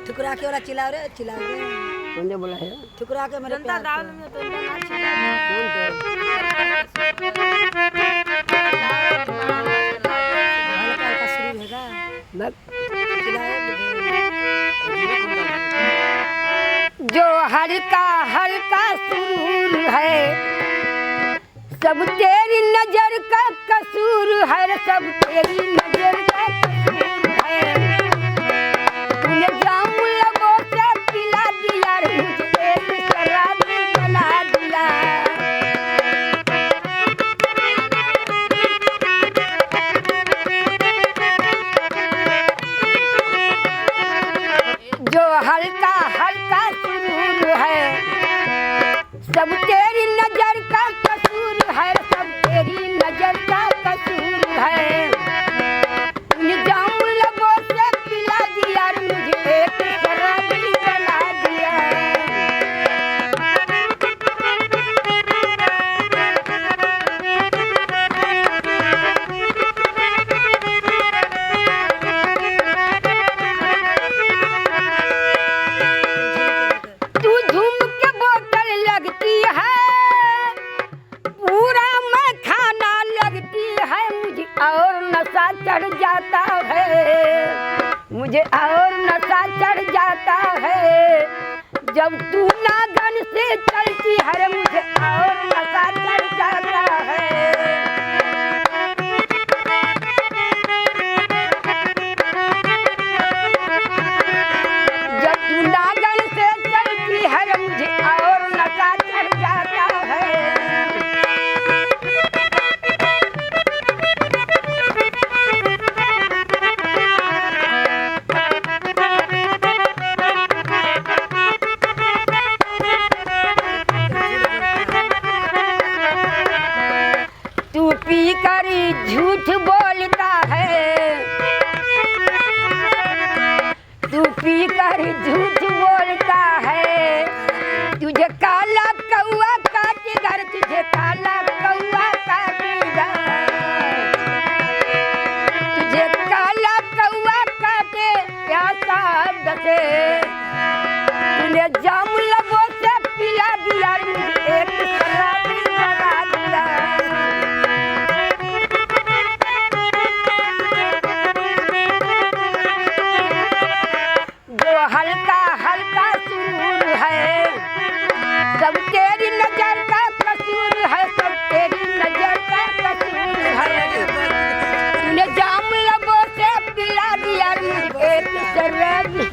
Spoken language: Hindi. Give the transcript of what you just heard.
ठुकरा के वाला चिल्ला रे कौन जो बोला है? ठुकरा के मेरे जनता प्यार दाल को। में तो ना छिला कौन तो? हल्का हल्का शुरू होगा बस चिल्लाए जो हल्का हल्का सुरूर है सब तेरी नजर का कसूर है, सब तेरी नजर का कसूर है। तूने जाम लगो से पिला दिया रे, मुझे एक शराबी बना दिया। जो हल्का हल्का सुरूर है सब तेरी नजर का कसूर है, सब तेरी नजर का कसूर है। निजाम लगो से पिला दिया रे, मुझे एक शराबी बना दिया। तू झूम के बोतल लगती है, पूरा मैं खाना लगती है। मुझे और नशा चढ़ जाता है, मुझे और नशा चढ़ जाता है। जब तू नागन से चलती है रे, मुझे और नशा चढ़ जाता है। जब तू नागन से चलती है रे, मुझे और नशा चढ़ जाता है। तू पी कर झूठ बोलता है, तू पी कर झूठ बोलता है। तुझे काला कौआ काटेगा रे, तुझे काला कौआ काटेगा। तुझे काला कौआ काटे प्यासा दसे। तूने जाम लगो से पिला दिया रे, मुझे एक शराबी बना दिया। जो हल्का हल्का सुरूर है सब तेरी नजर का कसूर है, सब तेरी नजर का कसूर है। तूने जाम लगो से पिला दिया रे, मुझे एक शराबी